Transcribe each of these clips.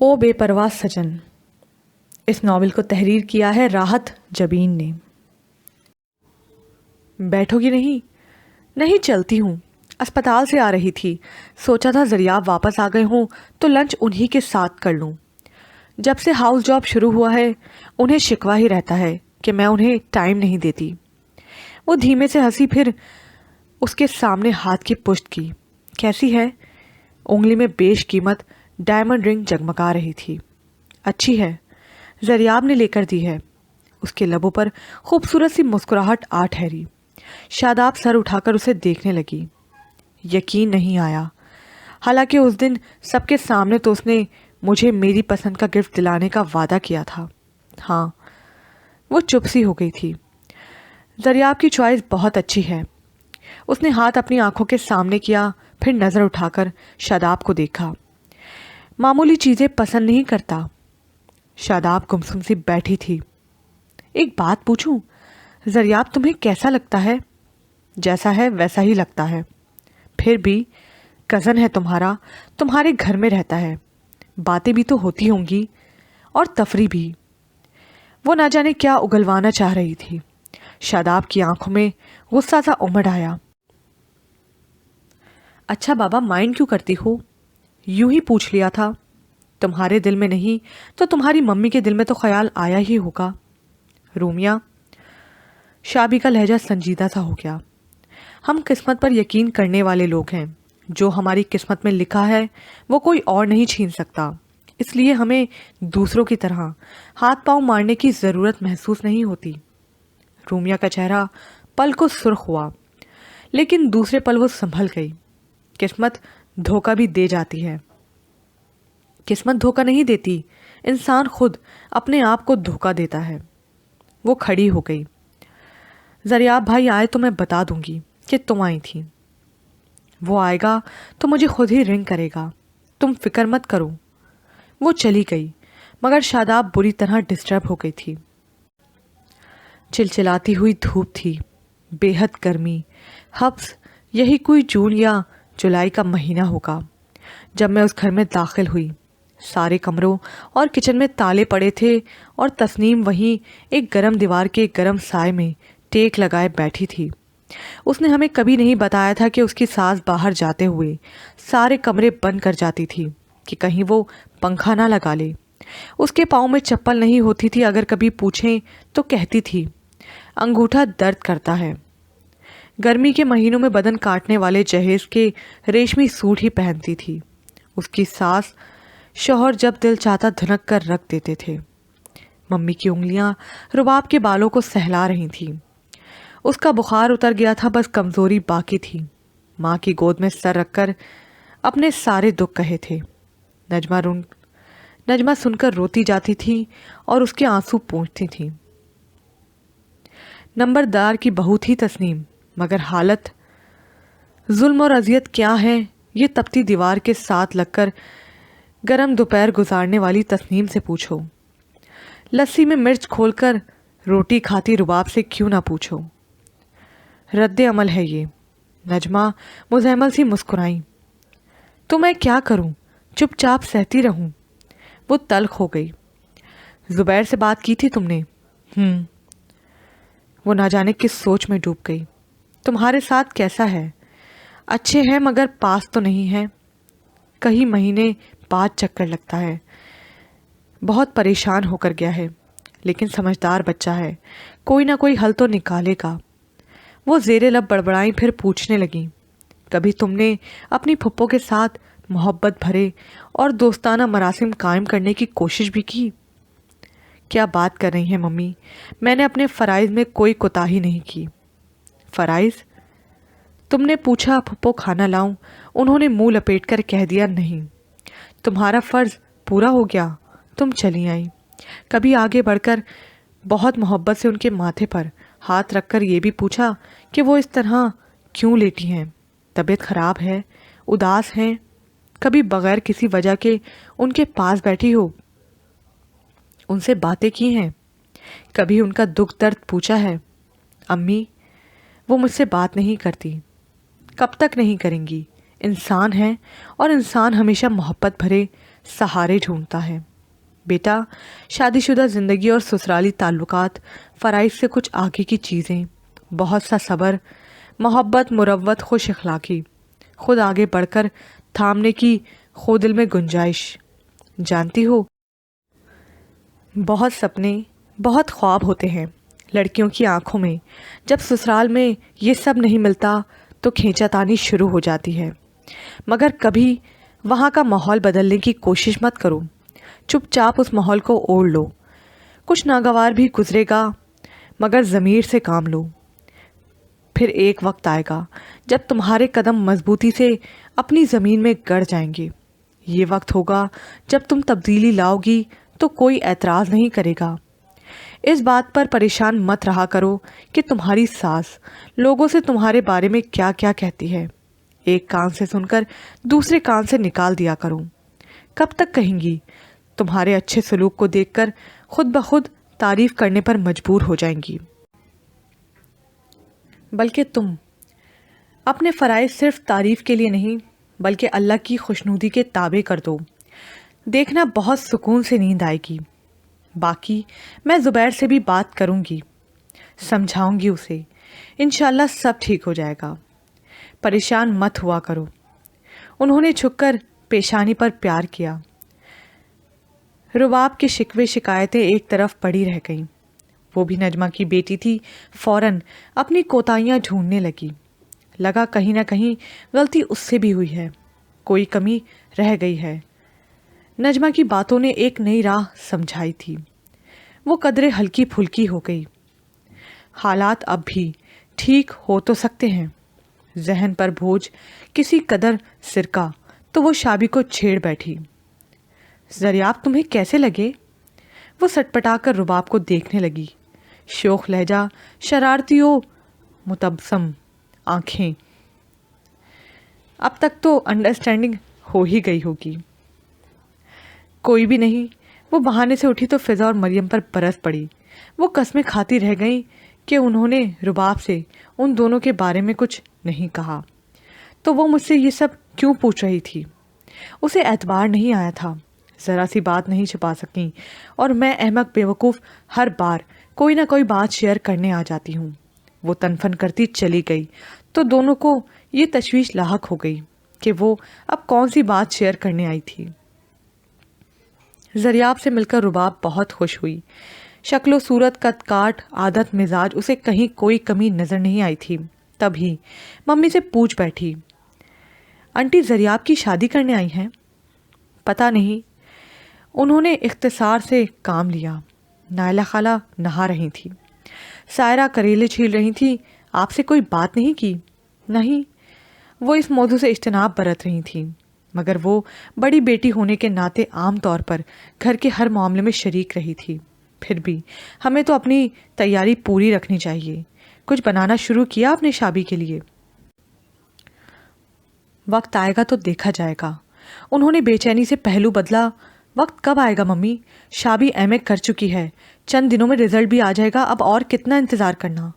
او بے پرواہ سجن، اس ناول کو تحریر کیا ہے راحت جبین نے۔ بیٹھو گی نہیں؟ نہیں، چلتی ہوں، اسپتال سے آ رہی تھی، سوچا تھا زریاب واپس آ گئے ہوں تو لنچ انہی کے ساتھ کر لوں۔ جب سے ہاؤس جاب شروع ہوا ہے انہیں شکوہ ہی رہتا ہے کہ میں انہیں ٹائم نہیں دیتی۔ وہ دھیمے سے ہنسی، پھر اس کے سامنے ہاتھ کی پشت کی۔ کیسی ہے؟ انگلی میں بیش قیمت ڈائمنڈ رنگ جگمگا رہی تھی۔ اچھی ہے، زریاب نے لے کر دی ہے۔ اس کے لبوں پر خوبصورت سی مسکراہٹ آ ٹھہری۔ شاداب سر اٹھا کر اسے دیکھنے لگی۔ یقین نہیں آیا، حالانکہ اس دن سب کے سامنے تو اس نے مجھے میری پسند کا گفٹ دلانے کا وعدہ کیا تھا۔ ہاں، وہ چپ سی ہو گئی تھی۔ زریاب کی چوائس بہت اچھی ہے۔ اس نے ہاتھ اپنی آنکھوں کے سامنے کیا، پھر نظر اٹھا کر شاداب کو دیکھا۔ معمولی چیزیں پسند نہیں کرتا۔ شاداب گمسم سی بیٹھی تھی۔ ایک بات پوچھوں، زریاب تمہیں کیسا لگتا ہے؟ جیسا ہے ویسا ہی لگتا ہے۔ پھر بھی کزن ہے تمہارا، تمہارے گھر میں رہتا ہے، باتیں بھی تو ہوتی ہوں گی اور تفریح بھی۔ وہ نہ جانے کیا اگلوانا چاہ رہی تھی۔ شاداب کی آنکھوں میں غصہ سا امڑ آیا۔ اچھا بابا، مائنڈ کیوں کرتی ہو؟ یوں ہی پوچھ لیا تھا۔ تمہارے دل میں نہیں تو تمہاری ممی کے دل میں تو خیال آیا ہی ہوگا۔ رومیہ، شابی کا لہجہ سنجیدہ سا ہو گیا۔ ہم قسمت پر یقین کرنے والے لوگ ہیں۔ جو ہماری قسمت میں لکھا ہے وہ کوئی اور نہیں چھین سکتا، اس لیے ہمیں دوسروں کی طرح ہاتھ پاؤں مارنے کی ضرورت محسوس نہیں ہوتی۔ رومیہ کا چہرہ پل کو سرخ ہوا، لیکن دوسرے پل وہ سنبھل گئی۔ قسمت دھوکہ بھی دے جاتی ہے۔ قسمت دھوکہ نہیں دیتی، انسان خود اپنے آپ کو دھوکہ دیتا ہے۔ وہ کھڑی ہو گئی۔ زریاب بھائی آئے تو میں بتا دوں گی کہ تم آئی تھی۔ وہ آئے گا تو مجھے خود ہی رنگ کرے گا، تم فکر مت کرو۔ وہ چلی گئی، مگر شاداب بری طرح ڈسٹرب ہو گئی تھی۔ چلچلاتی ہوئی دھوپ تھی، بے حد گرمی، حبس یہی کوئی جون یا جولائی کا مہینہ ہوگا جب میں اس گھر میں داخل ہوئی۔ سارے کمروں اور کچن میں تالے پڑے تھے اور تسنیم وہیں ایک گرم دیوار کے گرم سائے میں ٹیک لگائے بیٹھی تھی۔ اس نے ہمیں کبھی نہیں بتایا تھا کہ اس کی ساس باہر جاتے ہوئے سارے کمرے بند کر جاتی تھی کہ کہیں وہ پنکھا نہ لگا لے۔ اس کے پاؤں میں چپل نہیں ہوتی تھی، اگر کبھی پوچھیں تو کہتی تھی انگوٹھا درد کرتا ہے۔ گرمی کے مہینوں میں بدن کاٹنے والے جہیز کے ریشمی سوٹ ہی پہنتی تھی۔ اس کی ساس شوہر جب دل چاہتا دھنک کر رکھ دیتے تھے۔ ممی کی انگلیاں رباب کے بالوں کو سہلا رہی تھیں۔ اس کا بخار اتر گیا تھا، بس کمزوری باقی تھی۔ ماں کی گود میں سر رکھ کر اپنے سارے دکھ کہے تھے۔ نجمہ سن کر روتی جاتی تھی اور اس کے آنسو پونچھتی تھی۔ نمبردار کی بہو تھی تسنیم، مگر حالت ظلم اور اذیت کیا ہے یہ تپتی دیوار کے ساتھ لگ کر گرم دوپہر گزارنے والی تسنیم سے پوچھو۔ لسی میں مرچ کھول کر روٹی کھاتی رباب سے کیوں نہ پوچھو۔ رد عمل ہے یہ۔ نجمہ مزمل سی مسکرائیں۔ تو میں کیا کروں؟ چپ چاپ سہتی رہوں؟ وہ تلخ ہو گئی۔ زبیر سے بات کی تھی تم نے؟ وہ نہ جانے کس سوچ میں ڈوب گئی۔ تمہارے ساتھ کیسا ہے؟ اچھے ہیں مگر پاس تو نہیں ہے، کئی مہینے بعد چکر لگتا ہے۔ بہت پریشان ہو کر گیا ہے، لیکن سمجھدار بچہ ہے، کوئی نہ کوئی حل تو نکالے گا۔ وہ زیر لب بڑبڑائیں، پھر پوچھنے لگیں کبھی تم نے اپنی پھپھو کے ساتھ محبت بھرے اور دوستانہ مراسم قائم کرنے کی کوشش بھی کی؟ کیا بات کر رہی ہیں ممی، میں نے اپنے فرائض میں کوئی کوتاہی نہیں کی۔ فرائض؟ تم نے پوچھا پھپھو کھانا لاؤں، انہوں نے منہ لپیٹ کر کہہ دیا نہیں۔ تمہارا فرض پورا ہو گیا، تم چلی آئیں۔ کبھی آگے بڑھ کر بہت محبت سے ان کے ماتھے پر ہاتھ رکھ کر یہ بھی پوچھا کہ وہ اس طرح کیوں لیٹی ہیں؟ طبیعت خراب ہے؟ اداس ہیں؟ کبھی بغیر کسی وجہ کے ان کے پاس بیٹھی ہو، ان سے باتیں کی ہیں؟ کبھی ان کا دکھ درد پوچھا ہے؟ امی، وہ مجھ سے بات نہیں کرتی، کب تک نہیں کریں گی؟ انسان ہیں اور انسان ہمیشہ محبت بھرے सहारे ढूंढता है। बेटा, शादीशुदा ज़िंदगी और ससुराली ताल्लुकात फ़राइज़ से कुछ आगे की चीज़ें, बहुत सा सब्र, मोहब्बत, मुरव्वत, खुश अखलाक़ी, खुद आगे बढ़कर थामने की खो दिल में गुंजाइश। जानती हो, बहुत सपने, बहुत ख्वाब होते हैं लड़कियों की आंखों में। जब ससुराल में ये सब नहीं मिलता तो खींचातानी शुरू हो जाती है। मगर कभी वहाँ का माहौल बदलने की कोशिश मत करो, चुपचाप उस माहौल को ओढ़ लो। कुछ नागवार भी गुजरेगा, मगर ज़मीर से काम लो। फिर एक वक्त आएगा जब तुम्हारे कदम मजबूती से अपनी ज़मीन में गड़ जाएंगे। ये वक्त होगा जब तुम तब्दीली लाओगी तो कोई एतराज़ नहीं करेगा। इस बात पर परेशान मत रहा करो कि तुम्हारी सास लोगों से तुम्हारे बारे में क्या क्या कहती है। एक कान से सुनकर दूसरे कान से निकाल दिया करो। कब तक कहेंगी? तुम्हारे अच्छे सलूक को देखकर खुद ब खुद तारीफ करने पर मजबूर हो जाएंगी। बल्कि तुम अपने फ़राइज़ सिर्फ तारीफ के लिए नहीं, बल्कि अल्लाह की खुशनुदी के ताबे कर दो। देखना, बहुत सुकून से नींद आएगी। बाकी मैं ज़ुबैर से भी बात करूँगी, समझाऊँगी उसे। इंशाल्लाह सब ठीक हो जाएगा। परेशान मत हुआ करो। उन्होंने झुककर पेशानी पर प्यार किया। रुबाब के शिकवे शिकायतें एक तरफ पड़ी रह गईं। वो भी नजमा की बेटी थी, फ़ौरन अपनी कोताहियाँ ढूंढने लगी। लगा कहीं ना कहीं गलती उससे भी हुई है, कोई कमी रह गई है। नजमा की बातों ने एक नई राह समझाई थी। वो कदरे हल्की फुल्की हो गई। हालात अब भी ठीक हो तो सकते हैं। जहन पर बोझ किसी कदर सिरका तो वो शाबी को छेड़ बैठी। ज़रियाब, तुम्हें कैसे लगे? वो सटपटा कर रुबाब को देखने लगी। शोख लहजा, शरारती ओ मुतबसम आंखें। अब तक तो अंडरस्टैंडिंग हो ही गई होगी। कोई भी नहीं। वो बहाने से उठी तो फ़िज़ा और मरियम पर बरस पड़ी। वो कस्में खाती रह गईं कि उन्होंने रुबाब से उन दोनों के बारे में कुछ नहीं कहा, तो वो मुझसे ये सब क्यों पूछ रही थी। उसे एतबार नहीं आया था, ज़रा सी बात नहीं छिपा सकी। और मैं अहमक बेवकूफ़ हर बार कोई ना कोई बात शेयर करने आ जाती हूँ। वो तनफन करती चली गई तो दोनों को ये तशवीश लाहक हो गई कि वो अब कौन सी बात शेयर करने आई थी। ज़रियाब से मिलकर रुबाब बहुत खुश हुई। शक्लो सूरत, कद काट, आदत, मिजाज, उसे कहीं कोई कमी नज़र नहीं आई थी। तभी मम्मी से पूछ बैठी, आंटी ज़रियाब की शादी करने आई हैं? पता नहीं। उन्होंने इख्तिसार से काम लिया। नायला खाला नहा रही थी, सायरा करेले छील रही थी। आपसे कोई बात नहीं की? नहीं। वो इस मौजू से इज्तनाब बरत रही थी, मगर वो बड़ी बेटी होने के नाते आम तौर पर घर के हर मामले में शरीक रही थी। फिर भी हमें तो अपनी तैयारी पूरी रखनी चाहिए। कुछ बनाना शुरू किया आपने शादी के लिए? वक्त आएगा तो देखा जाएगा। उन्होंने बेचैनी से पहलू बदला। वक्त कब आएगा मम्मी? शादी एमए कर चुकी है, चंद दिनों में रिजल्ट भी आ जाएगा, अब और कितना इंतज़ार करना।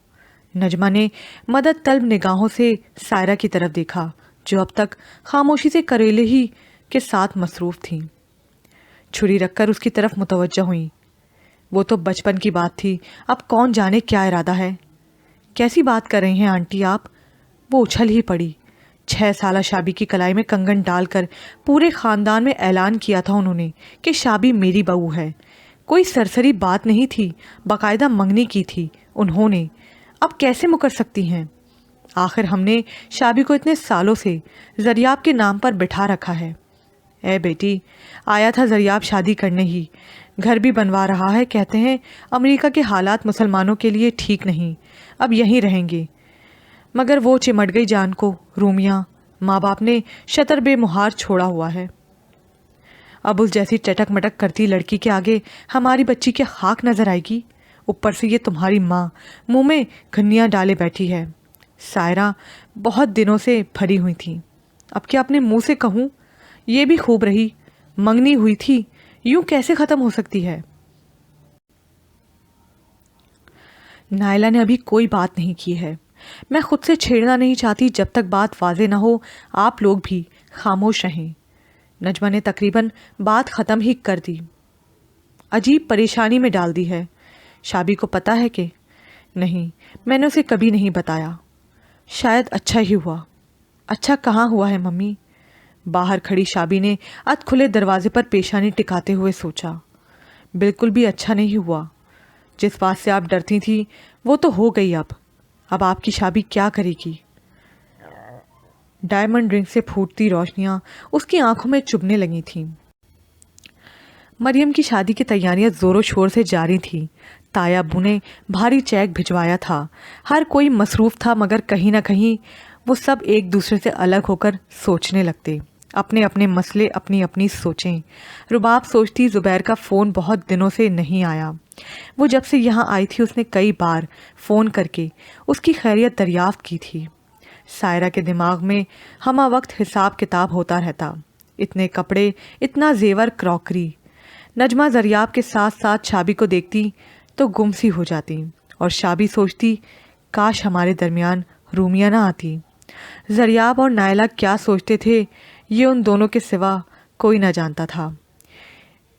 नजमा ने मदद तलब निगाहों से सायरा की तरफ देखा, जो अब तक खामोशी से करेले ही के साथ मसरूफ़ थी। छुरी रखकर उसकी तरफ मुतवज्जह हुई। वो तो बचपन की बात थी, अब कौन जाने क्या इरादा है। कैसी बात कर रही हैं आंटी आप? वो उछल ही पड़ी। 6 साला शाबी की कलाई में कंगन डालकर पूरे ख़ानदान में ऐलान किया था उन्होंने कि शाबी मेरी बहू है। कोई सरसरी बात नहीं थी, बाकायदा मंगनी की थी उन्होंने। अब कैसे मुकर सकती हैं? आखिर हमने शाबी को इतने सालों से ज़रियाब के नाम पर बिठा रखा है। ए बेटी, आया था ज़रियाब शादी करने ही, घर भी बनवा रहा है। कहते हैं अमेरिका के हालात मुसलमानों के लिए ठीक नहीं, अब यहीं रहेंगे। मगर वो चिमट गई जान को। रूमिया, माँ बाप ने शतर बेमुहार छोड़ा हुआ है। अब उस जैसी चटक मटक करती लड़की के आगे हमारी बच्ची की खाक नज़र आएगी। ऊपर से ये तुम्हारी माँ मुंह में घन्नियाँ डाले बैठी है। सायरा बहुत दिनों से भरी हुई थी, अब क्या अपने मुंह से कहूँ? ये भी खूब रही, मंगनी हुई थी, यूं कैसे ख़त्म हो सकती है? नायला ने अभी कोई बात नहीं की है। मैं खुद से छेड़ना नहीं चाहती जब तक बात वाज़े ना हो। आप लोग भी खामोश रहें। नजमा ने तकरीबन बात ख़त्म ही कर दी। अजीब परेशानी में डाल दी है। शाबी को पता है कि नहीं, मैंने उसे कभी नहीं बताया। शायद अच्छा ही हुआ। अच्छा कहाँ हुआ है मम्मी? बाहर खड़ी शाबी ने अध खुले दरवाजे पर पेशानी टिकाते हुए सोचा। बिल्कुल भी अच्छा नहीं हुआ। जिस बात से आप डरती थी वो तो हो गई। अब आपकी शाबी क्या करेगी? डायमंड रिंग से फूटती रोशनियां उसकी आंखों में चुभने लगी थीं। मरियम की शादी की तैयारियां जोरों शोर से जारी थीं। ताया अब्बू ने भारी चेक भिजवाया था। हर कोई मसरूफ़ था, मगर कहीं ना कहीं वो सब एक दूसरे से अलग होकर सोचने लगते। अपने अपने मसले, अपनी अपनी सोचें। रुबाब सोचती ज़ुबैर का फ़ोन बहुत दिनों से नहीं आया। वो जब से यहाँ आई थी उसने कई बार फ़ोन करके उसकी खैरियत दरियाफ्त की थी। सायरा के दिमाग में हमा वक्त हिसाब किताब होता रहता। इतने कपड़े, इतना जेवर, क्रॉकरी। नजमा ज़रियाब के साथ साथ शाबी को देखती तो गुम सी हो जाती, और शाबी सोचती काश हमारे दरमियान रूमिया ना आती। ज़रियाब और नायला क्या सोचते थे ये उन दोनों के सिवा कोई ना जानता था।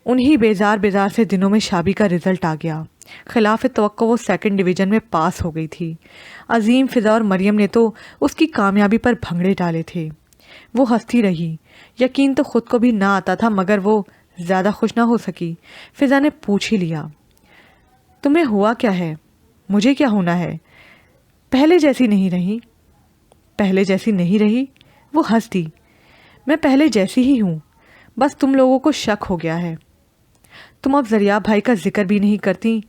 उन्हीं बेजार बेजार से दिनों में शाबी का रिज़ल्ट आ गया। खिलाफ तवक्को वो सेकंड डिवीज़न में पास हो गई थी। अजीम, फ़िज़ा और मरियम ने तो उसकी कामयाबी पर भंगड़े डाले थे। वो हंसती रही। यकीन तो ख़ुद को भी ना आता था, मगर वो ज़्यादा खुश ना हो सकी। फ़िज़ा ने पूछ ही लिया, तुम्हें हुआ क्या है? मुझे क्या होना है? पहले जैसी नहीं रही। पहले जैसी नहीं रही? वो हंस दी। मैं पहले जैसी ही हूँ, बस तुम लोगों को शक हो गया है। तुम अब ज़रियाब भाई का जिक्र भी नहीं करती।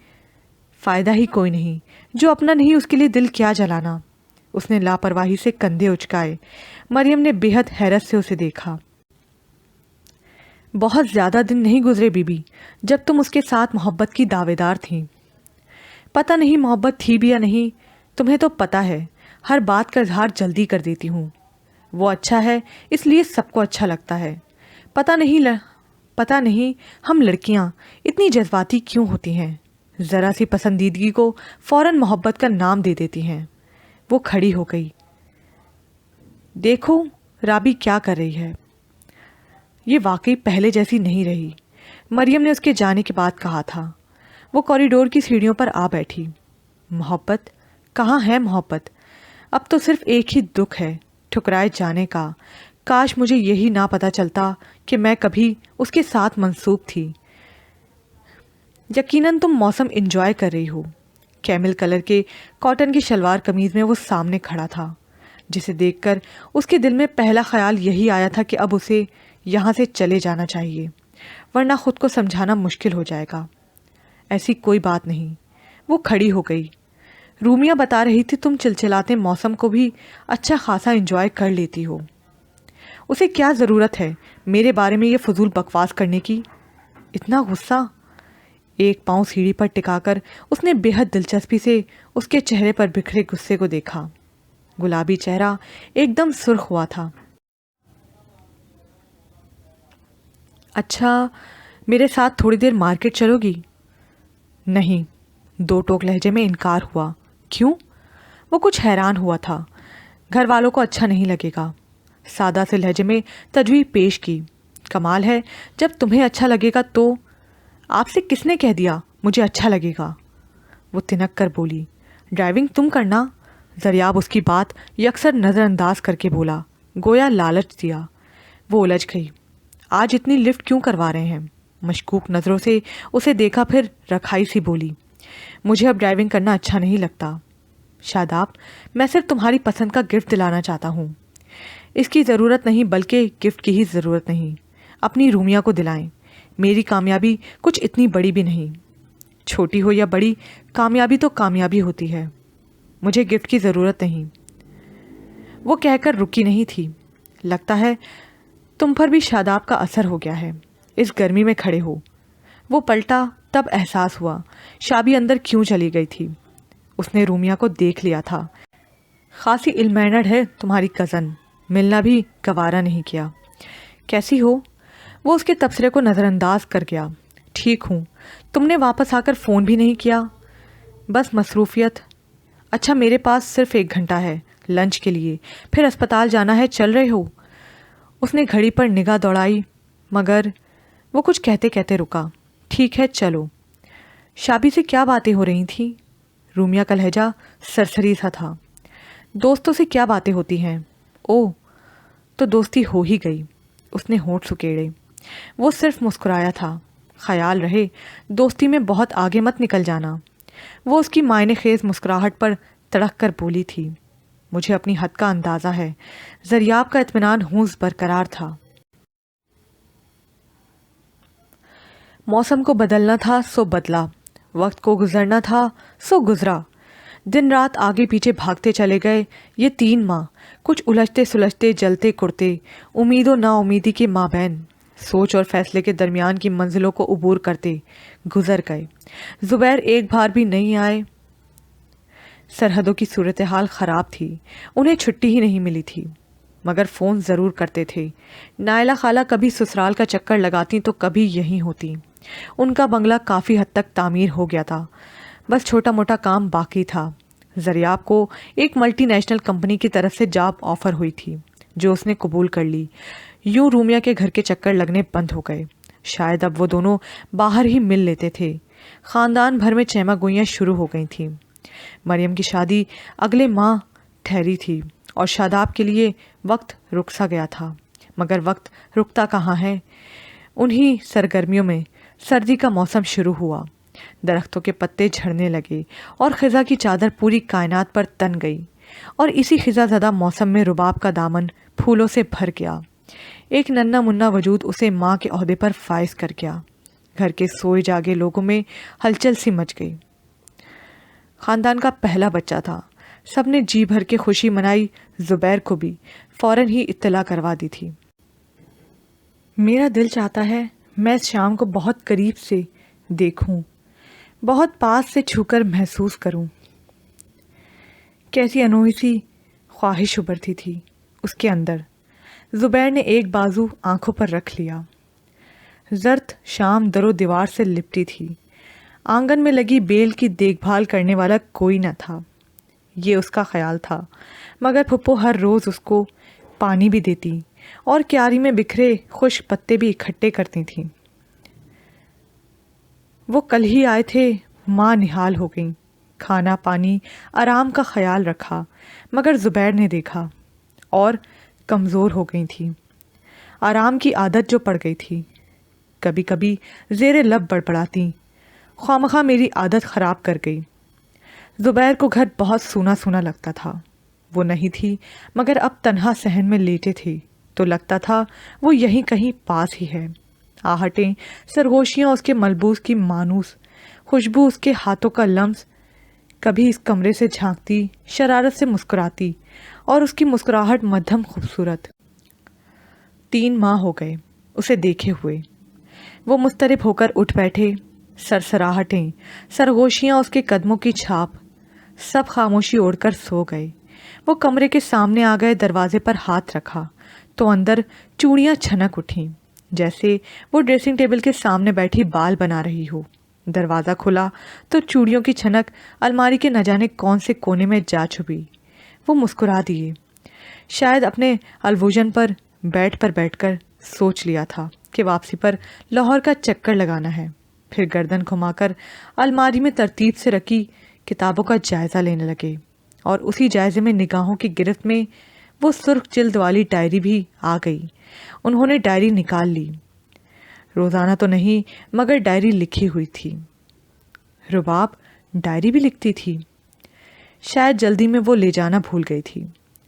फ़ायदा ही कोई नहीं। जो अपना नहीं उसके लिए दिल क्या जलाना। उसने लापरवाही से कंधे उचकाए। मरियम ने बेहद हैरत से उसे देखा। बहुत ज़्यादा दिन नहीं गुजरे बीबी जब तुम उसके साथ मोहब्बत की दावेदार थीं। पता नहीं मोहब्बत थी भी या नहीं, तुम्हें तो पता है हर बात का इजहार जल्दी कर देती हूँ। वो अच्छा है इसलिए सबको अच्छा लगता है। पता नहीं हम लड़कियाँ इतनी जज्बाती क्यों होती हैं। ज़रा सी पसंदीदगी को फ़ौरन मोहब्बत का नाम दे देती हैं। वो खड़ी हो गई। देखो राबी क्या कर रही है। ये वाकई पहले जैसी नहीं रही। मरियम ने उसके जाने के बाद कहा था। वो कॉरिडोर की सीढ़ियों पर आ बैठी। मोहब्बत? कहाँ है मोहब्बत? अब तो सिर्फ एक ही दुख है, ठुकराए जाने का। काश मुझे यही ना पता चलता कि मैं कभी उसके साथ मंसूब थी। यकीनन तुम मौसम एंजॉय कर रही हो। कैमिल कलर के कॉटन की शलवार कमीज में वो सामने खड़ा था, जिसे देखकर उसके दिल में पहला ख्याल यही आया था कि अब उसे यहाँ से चले जाना चाहिए, वरना खुद को समझाना मुश्किल हो जाएगा। ऐसी कोई बात नहीं। वो खड़ी हो गई। रूमिया बता रही थी तुम चिलचिलाते मौसम को भी अच्छा खासा एंजॉय कर लेती हो। उसे क्या ज़रूरत है मेरे बारे में ये फजूल बकवास करने की? इतना गुस्सा? एक पाँव सीढ़ी पर टिकाकर उसने बेहद दिलचस्पी से उसके चेहरे पर बिखरे गुस्से को देखा। गुलाबी चेहरा एकदम सुर्ख हुआ था। अच्छा, मेरे साथ थोड़ी देर मार्केट चलोगी? नहीं, दो टोक लहजे में इनकार हुआ। क्यों? वो कुछ हैरान हुआ था। घर वालों को अच्छा नहीं लगेगा। सादा से लहजे में तजवीज़ पेश की। कमाल है, जब तुम्हें अच्छा लगेगा तो। आपसे किसने कह दिया मुझे अच्छा लगेगा? वो तिनक कर बोली। ड्राइविंग तुम करना। ज़रियाब उसकी बात यकसर नज़रअंदाज करके बोला, गोया लालच दिया। वो उलझ गई। आज इतनी लिफ्ट क्यों करवा रहे हैं? मशकूक नज़रों से उसे देखा, फिर रखाई सी बोली, मुझे अब ड्राइविंग करना अच्छा नहीं लगता। शादाब, मैं सिर्फ तुम्हारी पसंद का गिफ्ट दिलाना चाहता हूँ। इसकी ज़रूरत नहीं, बल्कि गिफ्ट की ही ज़रूरत नहीं। अपनी रूमिया को दिलाएं। मेरी कामयाबी कुछ इतनी बड़ी भी नहीं। छोटी हो या बड़ी, कामयाबी तो कामयाबी होती है। मुझे गिफ्ट की ज़रूरत नहीं। वो कहकर रुकी नहीं थी। लगता है तुम पर भी शादाब का असर हो गया है। इस गर्मी में खड़े हो। वो पलटा, तब एहसास हुआ शाबी अंदर क्यों चली गई थी। उसने रूमिया को देख लिया था। खासी इल्मैनड है तुम्हारी कज़न, मिलना भी गवारा नहीं किया। कैसी हो? वो उसके तबसरे को नज़रअंदाज कर गया। ठीक हूँ। तुमने वापस आकर फ़ोन भी नहीं किया। बस मसरूफ़ियत। अच्छा, मेरे पास सिर्फ 1 घंटा है लंच के लिए, फिर अस्पताल जाना है। चल रहे हो? उसने घड़ी पर निगाह दौड़ाई। मगर वो कुछ कहते कहते रुका। ठीक है चलो। शाबी से क्या बातें हो रही थीं? रूमिया का लहजा सरसरी सा था। दोस्तों से क्या बातें होती हैं? ओह, तो दोस्ती हो ही गई। उसने होंठ सुकेड़े। वो सिर्फ मुस्कुराया था। ख्याल रहे दोस्ती में बहुत आगे मत निकल जाना। वो उसकी मायने खेज मुस्कुराहट पर तड़क कर बोली थी। मुझे अपनी हद का अंदाज़ा है। ज़रियाब का इत्मीनान हूँस बरकरार था। मौसम को बदलना था सो बदला, वक्त को गुजरना था सो गुजरा। दिन रात आगे पीछे भागते चले गए ये 3 माह, कुछ उलझते सुलझते जलते कुड़ते, उम्मीद और नाउमीदी के माबैन, सोच और फैसले के दरमियान की मंजिलों को उबूर करते गुजर गए। ज़ुबैर एक बार भी नहीं आए। सरहदों की सूरत हाल ख़राब थी, उन्हें छुट्टी ही नहीं मिली थी, मगर फ़ोन ज़रूर करते थे। नायला खाला कभी ससुराल का चक्कर लगाती तो कभी यहीं होती। उनका बंगला काफ़ी हद तक तामीर हो गया था, बस छोटा मोटा काम बाकी था। ज़रियाब को एक मल्टीनेशनल कंपनी की तरफ से जॉब ऑफ़र हुई थी, जो उसने कबूल कर ली। यूं रूमिया के घर के चक्कर लगने बंद हो गए। शायद अब वो दोनों बाहर ही मिल लेते थे। ख़ानदान भर में चहमा गोइयाँ शुरू हो गई थीं। मरियम की शादी अगले माह ठहरी थी और शादाब के लिए वक्त रुक सा गया था, मगर वक्त रुकता कहाँ है। उन्हीं सरगर्मियों में सर्दी का मौसम शुरू हुआ। दरख्तों के पत्ते झड़ने लगे और खिज़ा की चादर पूरी कायनात पर तन गई। और इसी खिज़ा ज़दा मौसम में रुबाब का दामन फूलों से भर गया। एक नन्ना मुन्ना वजूद उसे माँ के ओहदे पर फाइज कर गया। घर के सोए जागे लोगों में हलचल सी मच गई। ख़ानदान का पहला बच्चा था। सबने जी भर के खुशी मनाई। ज़ुबैर को भी फ़ौरन ही इत्तला करवा दी थी। मेरा दिल चाहता है मैं इस शाम को बहुत करीब से देखूं, बहुत पास से छूकर महसूस करूं। कैसी अनोखी सी ख्वाहिश उभरती थी उसके अंदर। ज़ुबैर ने एक बाजू आंखों पर रख लिया। जर्द शाम दरो दीवार से लिपटी थी। आंगन में लगी बेल की देखभाल करने वाला कोई न था। ये उसका ख्याल था, मगर फुप्पो हर रोज़ उसको पानी भी देती और क्यारी में बिखरे खुश्क पत्ते भी इकट्ठे करती थीं। वो कल ही आए थे। माँ निहाल हो गई। खाना पानी आराम का ख्याल रखा, मगर ज़ुबैर ने देखा और कमज़ोर हो गई थी। आराम की आदत जो पड़ गई थी। कभी कभी ज़ेरे लब बड़बड़ाती, ख्वामखा मेरी आदत ख़राब कर गई। ज़ुबैर को घर बहुत सूना सूना लगता था। वो नहीं थी, मगर अब तन्हा सहन में लेटे थे तो लगता था वो यहीं कहीं पास ही है। आहटें, सरगोशियाँ उसके मलबूस की मानूस, खुशबू उसके हाथों का लम्स। कभी इस कमरे से झांकती, शरारत से मुस्कुराती, और उसकी मुस्कुराहट मध्यम खूबसूरत। 3 माह हो गए उसे देखे हुए। वो मुस्तरिब होकर उठ बैठे। सरसराहटें, सरगोशियाँ, उसके कदमों की छाप, सब खामोशी ओढ़कर सो गए। वो कमरे के सामने आ गए। दरवाजे पर हाथ रखा तो अंदर चूड़ियाँ छनक उठीं, जैसे वो ड्रेसिंग टेबल के सामने बैठी बाल बना रही हो। दरवाज़ा खुला तो चूड़ियों की छनक अलमारी के न जाने कौन से कोने में जा छुपी। वो मुस्कुरा दिए। शायद अपने अलवुजन पर बेड पर बैठकर सोच लिया था कि वापसी पर लाहौर का चक्कर लगाना है। फिर गर्दन घुमाकर अलमारी में तरतीब से रखी किताबों का जायज़ा लेने लगे, और उसी जायज़े में निगाहों की गिरफ्त में वो सुर्ख जिल्द वाली डायरी भी आ गई। उन्होंने डायरी निकाल ली। रोज़ाना तो नहीं, मगर डायरी लिखी हुई थी। रुबाब डायरी भी लिखती थी। शायद जल्दी में वो ले जाना भूल गई थी।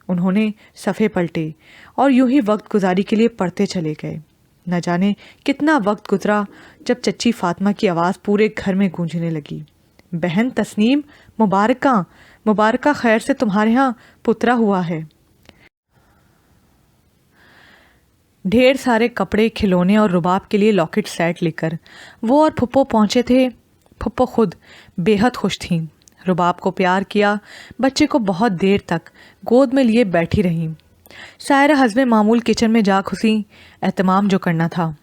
उन्होंने सफ़े पलटे और यूं ही वक्त गुजारी के लिए पढ़ते चले गए। न जाने कितना वक्त गुजरा जब चच्ची फातिमा की आवाज़ पूरे घर में गूंजने लगी। बहन तस्नीम, मुबारका मुबारका, खैर से तुम्हारे यहाँ पुत्रा हुआ है। ढेर सारे कपड़े, खिलौने और रुबाब के लिए लॉकेट सेट लेकर वो और फुप्पो पहुँचे थे। फुप्पो खुद बेहद खुश थीं। रुबाब को प्यार किया। बच्चे को बहुत देर तक गोद में लिए बैठी रहीं। सायरा हस्बे मामूल किचन में जा घुसी, एहतमाम जो करना था।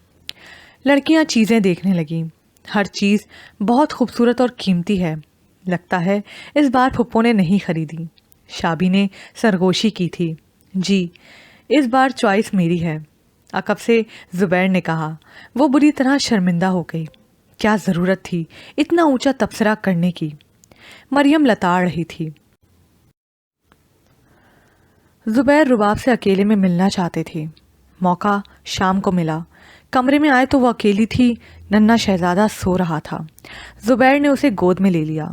लड़कियां चीज़ें देखने लगीं। हर चीज़ बहुत खूबसूरत और कीमती है। लगता है इस बार फुप्पो ने नहीं खरीदी। शाबी ने सरगोशी की थी। जी, इस बार चॉइस मेरी है। عقب سے زبیر نے کہا۔ وہ بری طرح شرمندہ ہو گئی۔ کیا ضرورت تھی اتنا اونچا تبصرہ کرنے کی؟ مریم لتاڑ رہی تھی۔ زبیر رباب سے اکیلے میں ملنا چاہتے تھے۔ موقع شام کو ملا۔ کمرے میں آئے تو وہ اکیلی تھی۔ ننھا شہزادہ سو رہا تھا۔ زبیر نے اسے گود میں لے لیا۔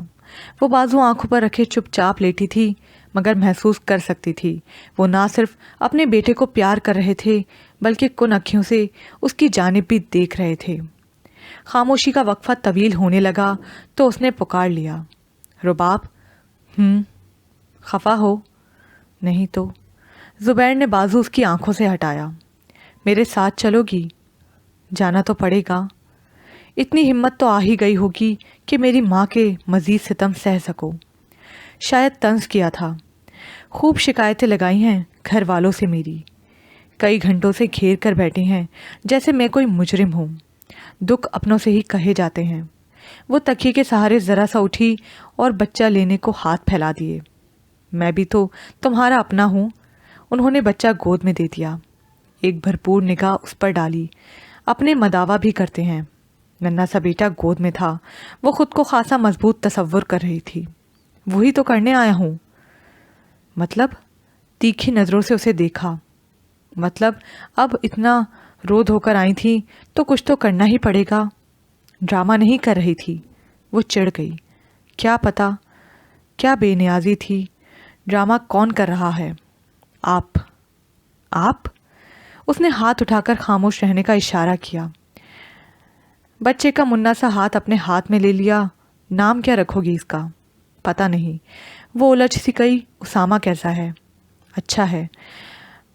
وہ بازو آنکھوں پر رکھے چپ چاپ لیٹی تھی، مگر محسوس کر سکتی تھی وہ نہ صرف اپنے بیٹے کو پیار کر رہے تھے بلکہ کن اکھیوں سے اس کی جانب بھی دیکھ رہے تھے۔ خاموشی کا وقفہ طویل ہونے لگا تو اس نے پکار لیا، رباب، خفا ہو؟ نہیں تو۔ زبیر نے بازو اس کی آنکھوں سے ہٹایا۔ میرے ساتھ چلو گی؟ جانا تو پڑے گا۔ اتنی ہمت تو آ ہی گئی ہوگی کہ میری ماں کے مزید ستم سہ سکو۔ شاید طنز کیا تھا۔ خوب شکایتیں لگائی ہیں گھر والوں سے میری، کئی گھنٹوں سے گھیر کر بیٹھے ہیں جیسے میں کوئی مجرم ہوں۔ دکھ اپنوں سے ہی کہے جاتے ہیں۔ وہ تکیے کے سہارے ذرا سا اٹھی اور بچہ لینے کو ہاتھ پھیلا دیے۔ میں بھی تو تمہارا اپنا ہوں۔ انہوں نے بچہ گود میں دے دیا۔ ایک بھرپور نگاہ اس پر ڈالی۔ اپنے مداوا بھی کرتے ہیں۔ ننھا سا بیٹا گود میں تھا۔ وہ خود کو خاصا مضبوط تصور کر رہی تھی۔ وہی تو کرنے آیا ہوں۔ مطلب؟ تیکھی نظروں سے اسے دیکھا۔ مطلب اب اتنا رود ہو کر آئی تھی تو کچھ تو کرنا ہی پڑے گا۔ ڈرامہ نہیں کر رہی تھی۔ وہ چڑ گئی۔ کیا پتا کیا بے نیازی تھی۔ ڈرامہ کون کر رہا ہے؟ آپ۔ آپ؟ اس نے ہاتھ اٹھا کر خاموش رہنے کا اشارہ کیا۔ بچے کا منا سا ہاتھ اپنے ہاتھ میں لے لیا۔ نام کیا رکھو گی اس کا؟ پتا نہیں۔ وہ الجھ سی گئی۔ اسامہ کیسا ہے؟ اچھا ہے۔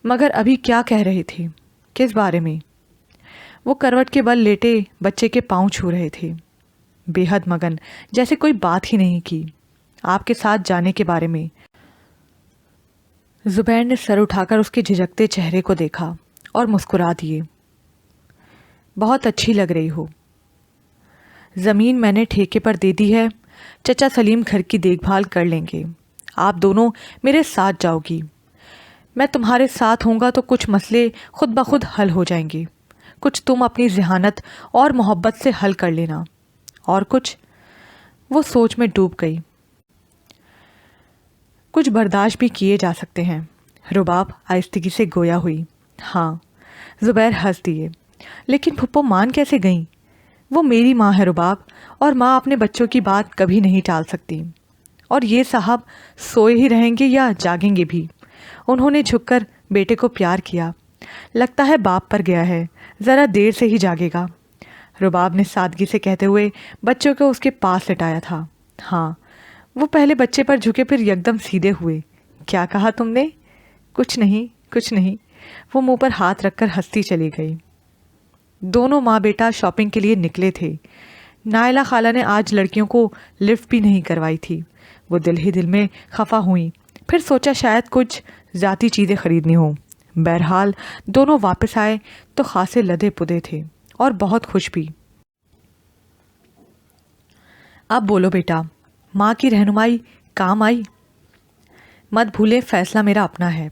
مگر ابھی کیا کہہ رہے تھے؟ کس بارے میں؟ وہ کروٹ کے بل لیٹے بچے کے پاؤں چھو رہے تھے، بے حد مگن، جیسے کوئی بات ہی نہیں کی۔ آپ کے ساتھ جانے کے بارے میں۔ زبیر نے سر اٹھا کر اس کے جھجکتے چہرے کو دیکھا اور مسکرا دیے۔ بہت اچھی لگ رہی ہو۔ زمین میں نے ٹھیکے پر دے دی ہے۔ چچا سلیم گھر کی دیکھ بھال کر لیں گے۔ آپ دونوں میرے ساتھ جاؤ گی۔ میں تمہارے ساتھ ہوں گا تو کچھ مسئلے خود بخود حل ہو جائیں گے، کچھ تم اپنی ذہانت اور محبت سے حل کر لینا، اور کچھ۔ وہ سوچ میں ڈوب گئی۔ کچھ برداشت بھی کیے جا سکتے ہیں۔ رباب آہستگی سے گویا ہوئی۔ ہاں۔ زبیر ہنس دیے۔ لیکن پھپھو مان کیسے گئیں؟ وہ میری ماں ہے رباب، اور ماں اپنے بچوں کی بات کبھی نہیں ٹال سکتی۔ اور یہ صاحب سوئے ہی رہیں گے یا جاگیں گے بھی؟ انہوں نے جھک کر بیٹے کو پیار کیا۔ لگتا ہے باپ پر گیا ہے، ذرا دیر سے ہی جاگے گا، رباب نے سادگی سے کہتے ہوئے بچوں کو اس کے پاس لٹایا تھا۔ ہاں۔ وہ پہلے بچے پر جھکے پھر یکدم سیدھے ہوئے۔ کیا کہا تم نے؟ کچھ نہیں، کچھ نہیں۔ وہ منہ پر ہاتھ رکھ کر ہنستی چلی گئی۔ دونوں ماں بیٹا شاپنگ کے لیے نکلے تھے۔ نائلہ خالہ نے آج لڑکیوں کو لفٹ بھی نہیں کروائی تھی۔ وہ دل ہی دل میں خفا ہوئیں، پھر سوچا شاید کچھ ذاتی چیزیں خریدنی ہوں۔ بہرحال دونوں واپس آئے تو خاصے لدے پدے تھے اور بہت خوش بھی۔ اب بولو بیٹا، ماں کی رہنمائی کام آئی؟ مت بھولے فیصلہ میرا اپنا ہے۔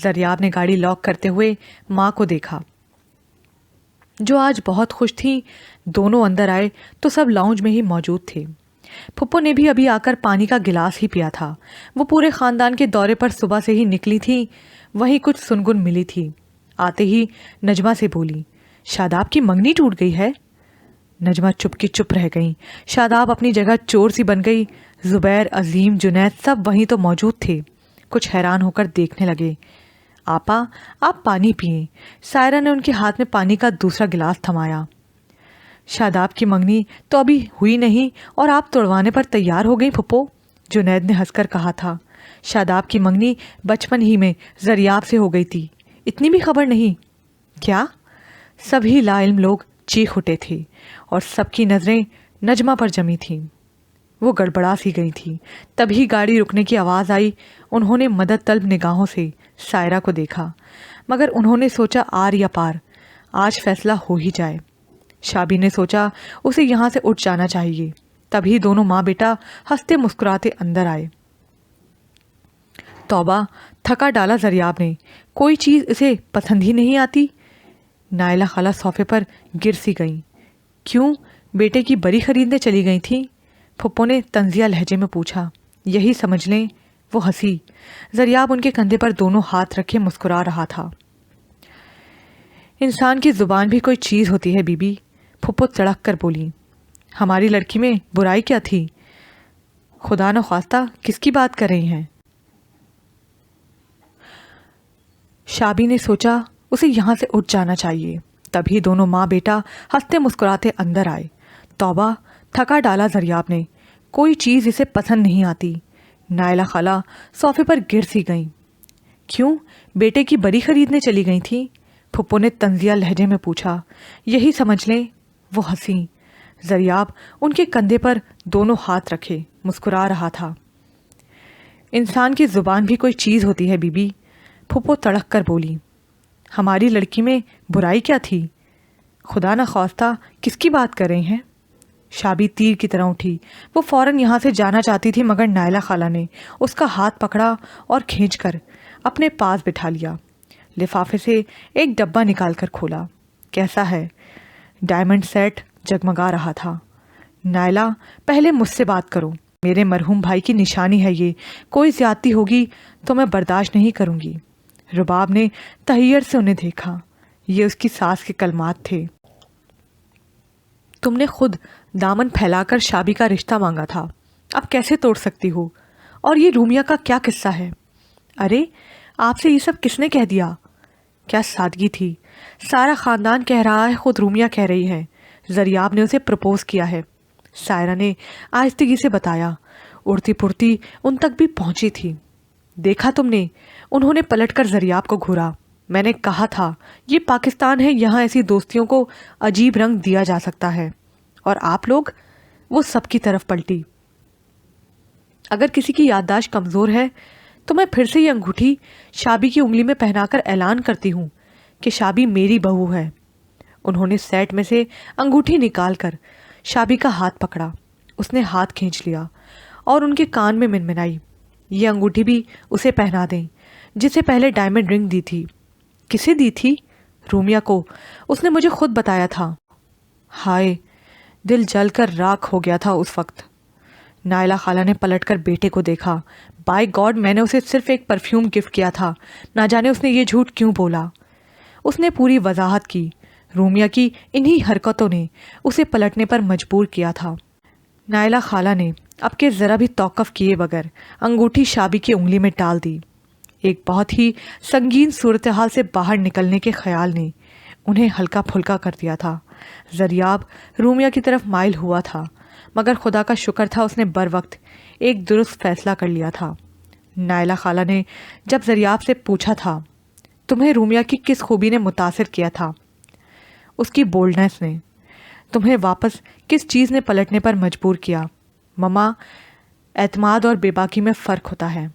زریاب نے گاڑی لاک کرتے ہوئے ماں کو دیکھا، جو آج بہت خوش تھیں۔ دونوں اندر آئے تو سب لاؤنج میں ہی موجود تھے۔ پھپھو نے بھی ابھی آ کر پانی کا گلاس ہی پیا تھا۔ وہ پورے خاندان کے دورے پر صبح سے ہی نکلی تھی۔ وہیں کچھ سنگن ملی تھی۔ آتے ہی نجمہ سے بولی، شاداب کی منگنی ٹوٹ گئی ہے؟ نجمہ چپ کی چپ رہ گئیں۔ شاداب اپنی جگہ چور سی بن گئی۔ زبیر، عظیم، جنید سب وہیں تو موجود تھے۔ کچھ حیران ہو کر دیکھنے لگے۔ آپا، آپ پانی پئیں۔ سائرہ نے ان کے ہاتھ میں پانی کا دوسرا گلاس تھمایا۔ شاداب کی منگنی تو ابھی ہوئی نہیں اور آپ توڑوانے پر تیار ہو گئی پھپھو، جنید نے ہنس کر کہا تھا۔ شاداب کی منگنی بچپن ہی میں زریاب سے ہو گئی تھی، اتنی بھی خبر نہیں؟ کیا؟ سبھی لا علم لوگ چیخ اٹھے تھے اور سب کی نظریں نجمہ پر جمی تھیں۔ وہ گڑبڑا سی گئی تھی۔ تبھی گاڑی رکنے کی آواز آئی۔ انہوں نے مدد طلب نگاہوں سے سائرہ کو دیکھا، مگر انہوں نے سوچا آر یا پار، آج فیصلہ ہو ہی جائے۔ شابی نے سوچا اسے یہاں سے اٹھ جانا چاہیے۔ تبھی دونوں ماں بیٹا ہنستے مسکراتے اندر آئے۔ توبہ، تھکا ڈالا زریاب نے، کوئی چیز اسے پسند ہی نہیں آتی۔ نائلہ خالہ صوفے پر گر سی گئیں۔ کیوں بیٹے کی بری خریدنے چلی گئی تھیں؟ پھپھو نے طنزیہ لہجے میں پوچھا۔ یہی سمجھ لیں، وہ ہنسی۔ زریاب ان کے کندھے پر دونوں ہاتھ رکھے مسکرا رہا تھا۔ انسان کی زبان بھی کوئی چیز ہوتی ہے بی بی، پھپھو تڑک کر بولی۔ ہماری لڑکی میں برائی کیا تھی؟ خدا نخواستہ کس کی بات کر رہی ہیں؟ شابی نے سوچا اسے یہاں سے اٹھ جانا چاہیے۔ تبھی دونوں ماں بیٹا ہنستے مسکراتے اندر آئے۔ توبہ، تھکا ڈالا زریاب نے، کوئی چیز اسے پسند نہیں آتی۔ نائلہ خالہ صوفے پر گر سی گئیں۔ کیوں بیٹے کی بری خریدنے چلی گئی تھیں؟ پھپھو نے طنزیہ لہجے میں پوچھا۔ یہی سمجھ لیں، وہ ہنسی۔ زریاب ان کے کندھے پر دونوں ہاتھ رکھے مسکرا رہا تھا۔ انسان کی زبان بھی کوئی چیز ہوتی ہے بی بی، پھپھو تڑک کر بولی۔ ہماری لڑکی میں برائی کیا تھی؟ خدا نخواستہ کس کی بات کر رہے ہیں؟ شابی تیر کی طرح اٹھی۔ وہ فوراً یہاں سے جانا چاہتی تھی مگر نائلہ خالہ نے اس کا ہاتھ پکڑا اور کھینچ کر اپنے پاس بٹھا لیا۔ لفافے سے ایک ڈبہ نکال کر کھولا۔ کیسا ہے؟ ڈائمنڈ سیٹ جگمگا رہا تھا۔ نائلہ، پہلے مجھ سے بات کرو، میرے مرحوم بھائی کی نشانی ہے یہ، کوئی زیادتی ہوگی تو میں برداشت نہیں کروں گی۔ رباب نے تحیر سے انہیں دیکھا۔ یہ اس کی ساس کے کلمات تھے۔ تم نے خود دامن پھیلا کر شابی کا رشتہ مانگا تھا، اب کیسے توڑ سکتی ہو؟ اور یہ رومیہ کا کیا قصہ ہے؟ ارے آپ سے یہ سب کس نے کہہ دیا؟ کیا سادگی تھی! سارا خاندان کہہ رہا ہے، خود رومیہ کہہ رہی ہے۔ زریاب نے اسے پرپوز کیا ہے، سائرہ نے آہستگی سے بتایا۔ اڑتی پڑتی ان تک بھی پہنچی تھی۔ دیکھا تم نے؟ انہوں نے پلٹ کر زریاب کو گھورا۔ میں نے کہا تھا یہ پاکستان ہے، یہاں ایسی دوستیوں کو عجیب رنگ دیا جا سکتا ہے، اور آپ لوگ؟ وہ سب کی طرف پلٹی۔ اگر کسی کی یادداشت کمزور ہے تو میں پھر سے یہ انگوٹھی شابی کی انگلی میں پہنا کر اعلان کرتی ہوں کہ شابی میری بہو ہے۔ انہوں نے سیٹ میں سے انگوٹھی نکال کر شابی کا ہاتھ پکڑا۔ اس نے ہاتھ کھینچ لیا اور ان کے کان میں منمنائی، یہ انگوٹھی بھی اسے پہنا دیں جسے پہلے ڈائمنڈ رنگ دی تھی۔ کسے دی تھی؟ رومیہ کو، اس نے مجھے خود بتایا تھا۔ ہائے، دل جل کر راکھ ہو گیا تھا اس وقت۔ نائلہ خالہ نے پلٹ کر بیٹے کو دیکھا۔ بائی گاڈ، میں نے اسے صرف ایک پرفیوم گفٹ کیا تھا، نہ جانے اس نے یہ جھوٹ کیوں بولا۔ اس نے پوری وضاحت کی۔ رومیہ کی انہی حرکتوں نے اسے پلٹنے پر مجبور کیا تھا۔ نائلہ خالہ نے اب کے ذرا بھی توقف کیے بغیر انگوٹھی شابی کی انگلی میں ڈال دی۔ ایک بہت ہی سنگین صورتحال سے باہر نکلنے کے خیال نے انہیں ہلکا پھلکا کر دیا تھا۔ زریاب رومیہ کی طرف مائل ہوا تھا، مگر خدا کا شکر تھا اس نے بر وقت ایک درست فیصلہ کر لیا تھا۔ نائلہ خالہ نے جب زریاب سے پوچھا تھا، تمہیں رومیہ کی کس خوبی نے متاثر کیا تھا؟ اس کی بولڈنس نے۔ تمہیں واپس کس چیز نے پلٹنے پر مجبور کیا؟ مما، اعتماد اور بے باکی میں فرق ہوتا ہے۔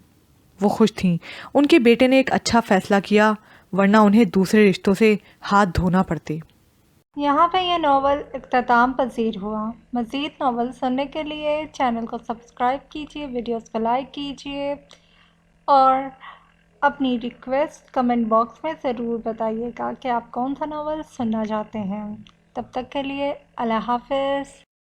وہ خوش تھیں ان کے بیٹے نے ایک اچھا فیصلہ کیا، ورنہ انہیں دوسرے رشتوں سے ہاتھ دھونا پڑتے۔ یہاں پہ یہ ناول اختتام پذیر ہوا۔ مزید ناول سننے کے لیے چینل کو سبسکرائب کیجیے، ویڈیوز کو لائک کیجیے اور اپنی ریکویسٹ کمنٹ باکس میں ضرور بتائیے گا کہ آپ کون سا ناول سننا چاہتے ہیں۔ تب تک کے لیے اللہ حافظ۔